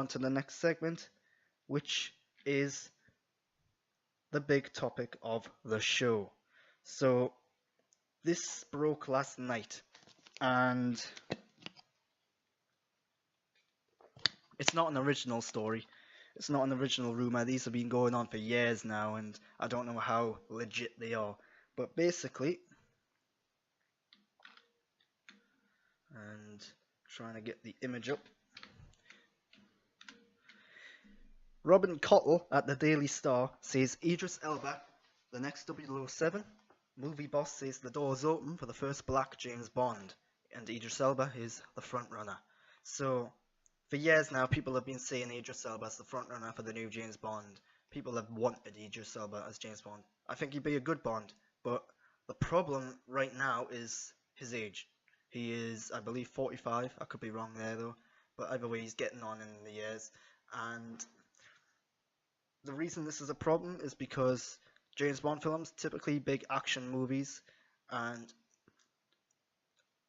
on to the next segment, which is the big topic of the show. So, this broke last night, and it's not an original story. It's not an original rumor. These have been going on for years now, and I don't know how legit they are. But basically, and trying to get the image up. Robin Cottle at the Daily Star says Idris Elba, the next 007. Movie boss says the door's open for the first black James Bond, and Idris Elba is the frontrunner. So, for years now, people have been saying Idris Elba is the frontrunner for the new James Bond. People have wanted Idris Elba as James Bond. I think he'd be a good Bond, but the problem right now is his age. He is, I believe, 45. I could be wrong there though, but either way, he's getting on in the years, and the reason this is a problem is because James Bond films, typically big action movies, and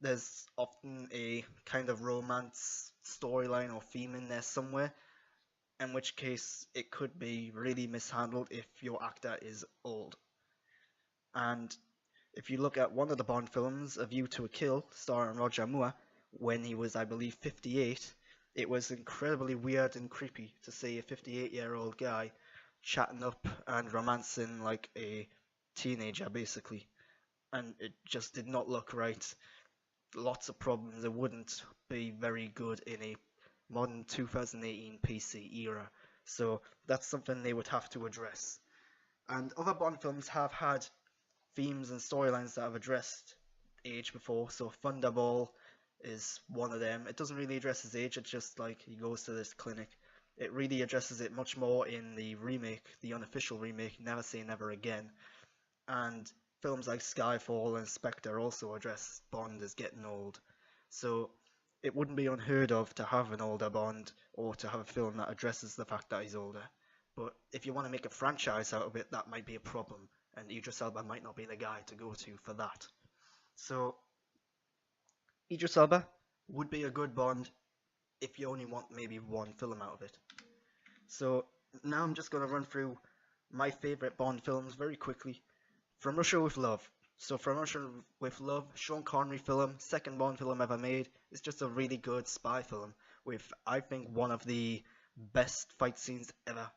there's often a kind of romance storyline or theme in there somewhere, in which case it could be really mishandled if your actor is old. And if you look at one of the Bond films, A View to a Kill, starring Roger Moore, when he was, I believe, 58, it was incredibly weird and creepy to see a 58-year-old guy chatting up and romancing like a teenager, basically. And it just did not look right. Lots of problems. It wouldn't be very good in a modern 2018 PC era. So that's something they would have to address. And other Bond films have had themes and storylines that have addressed age before. So Thunderball is one of them. It doesn't really address his age. It's just like he goes to this clinic. It really addresses it much more in the remake, the unofficial remake, Never Say Never Again. And films like Skyfall and Spectre also address Bond as getting old. So it wouldn't be unheard of to have an older Bond or to have a film that addresses the fact that he's older. But if you want to make a franchise out of it, that might be a problem. And Idris Elba might not be the guy to go to for that. So Idris Elba would be a good Bond if you only want maybe one film out of it. So now I'm just going to run through my favourite Bond films very quickly. From Russia with Love. So From Russia with Love, Sean Connery film, second Bond film ever made. It's just a really good spy film with, I think, one of the best fight scenes ever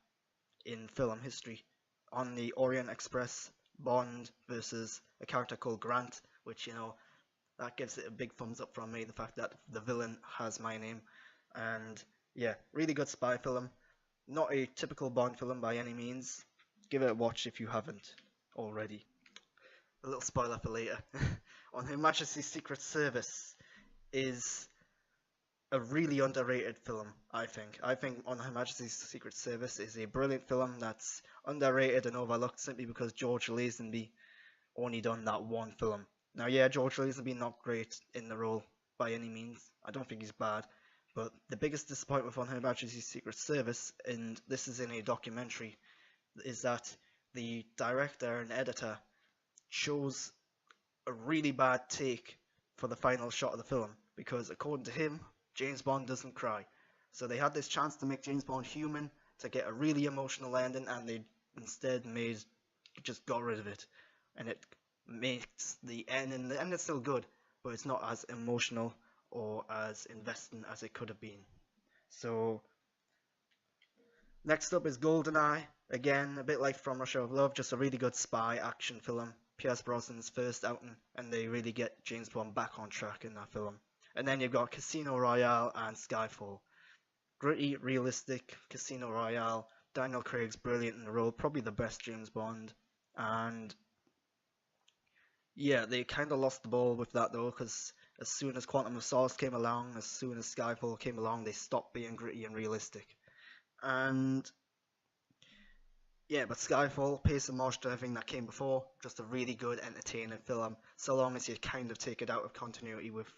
in film history. On the Orient Express, Bond versus a character called Grant, which, you know, that gives it a big thumbs up from me, the fact that the villain has my name. And yeah, really good spy film. Not a typical Bond film by any means. Give it a watch if you haven't already. A little spoiler for later. On Her Majesty's Secret Service is a really underrated film, I think. I think On Her Majesty's Secret Service is a brilliant film that's underrated and overlooked simply because George Lazenby only done that one film. Now, yeah, George Lazenby not great in the role by any means. I don't think he's bad. But the biggest disappointment on Her Majesty's Secret Service, and this is in a documentary, is that the director and editor chose a really bad take for the final shot of the film. Because according to him, James Bond doesn't cry. So they had this chance to make James Bond human, to get a really emotional ending, and they instead just got rid of it. And it makes the end, and the end is still good, but it's not as emotional or as investing as it could have been. So next up is GoldenEye. Again, a bit like From Russia with Love, just a really good spy action film. Pierce Brosnan's first outing, and they really get James Bond back on track in that film. And then you've got Casino Royale and Skyfall. Gritty, realistic Casino Royale. Daniel Craig's brilliant in the role, probably the best James Bond. And yeah, they kind of lost the ball with that though, because as soon as Quantum of Solace came along, as soon as Skyfall came along, they stopped being gritty and realistic. And yeah, but Skyfall pays homage to everything that came before. Just a really good, entertaining film, so long as you kind of take it out of continuity with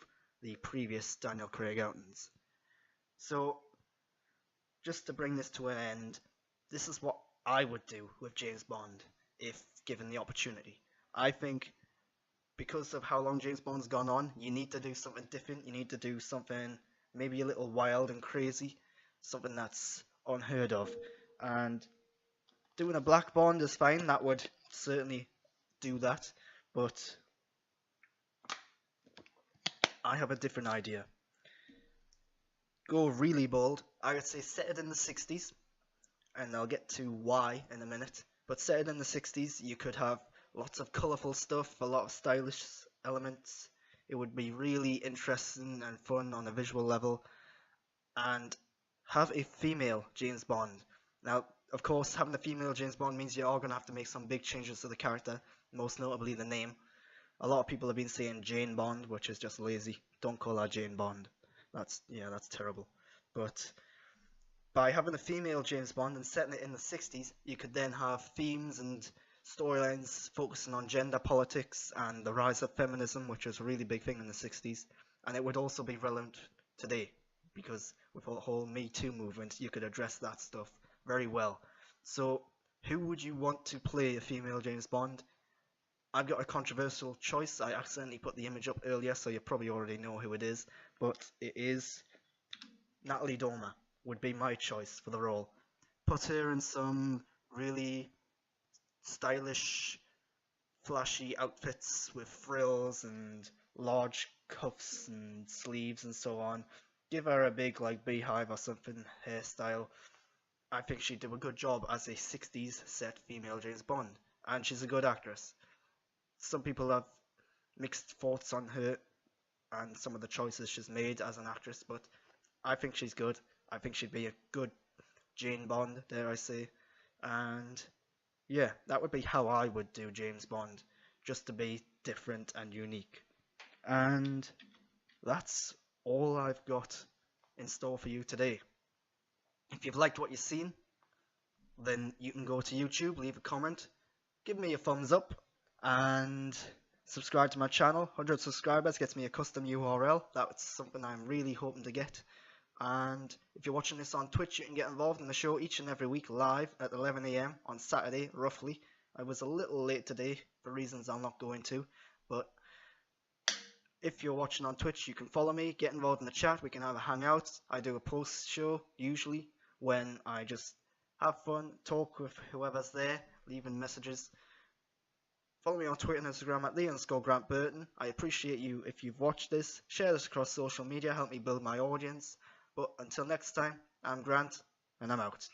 the previous Daniel Craig outings. So, just to bring this to an end, this is what I would do with James Bond if given the opportunity. I think because of how long James Bond's gone on, you need to do something different. You need to do something maybe a little wild and crazy. something that's unheard of. And doing a black Bond is fine, that would certainly do that, but I have a different idea. Go really bold. I would say set it in the 60s, and I'll get to why in a minute. But set it in the 60s, you could have lots of colourful stuff, a lot of stylish elements. It would be really interesting and fun on a visual level. And have a female James Bond. Now, of course, having a female James Bond means you are going to have to make some big changes to the character, most notably the name. A lot of people have been saying Jane Bond, which is just lazy. Don't call her Jane Bond. That's terrible. But by having a female James Bond and setting it in the 60s, you could then have themes and storylines focusing on gender politics and the rise of feminism, which was a really big thing in the 60s. And it would also be relevant today, because with the whole Me Too movement, you could address that stuff very well. So, who would you want to play a female James Bond? I've got a controversial choice. I accidentally put the image up earlier, so you probably already know who it is. But it is Natalie Dormer would be my choice for the role. Put her in some really stylish, flashy outfits with frills and large cuffs and sleeves and so on. Give her a big like beehive or something hairstyle. I think she'd do a good job as a 60s set female James Bond, and she's a good actress. Some people have mixed thoughts on her and some of the choices she's made as an actress, but I think she's good. I think she'd be a good Jane Bond, dare I say. And yeah, that would be how I would do James Bond, just to be different and unique. And that's all I've got in store for you today. If you've liked what you've seen, then you can go to YouTube, leave a comment, give me a thumbs up, and subscribe to my channel. 100 subscribers gets me a custom URL. That's something I'm really hoping to get. And if you're watching this on Twitch, you can get involved in the show each and every week live at 11 AM on Saturday, roughly. I was a little late today for reasons I'll not go into, but if you're watching on Twitch, you can follow me, get involved in the chat, we can have a hangout. I do a post show usually when I just have fun, talk with whoever's there, leaving messages. Follow me on Twitter and Instagram at _GrantBurton. I appreciate you if you've watched this. Share this across social media, help me build my audience. But until next time, I'm Grant, and I'm out.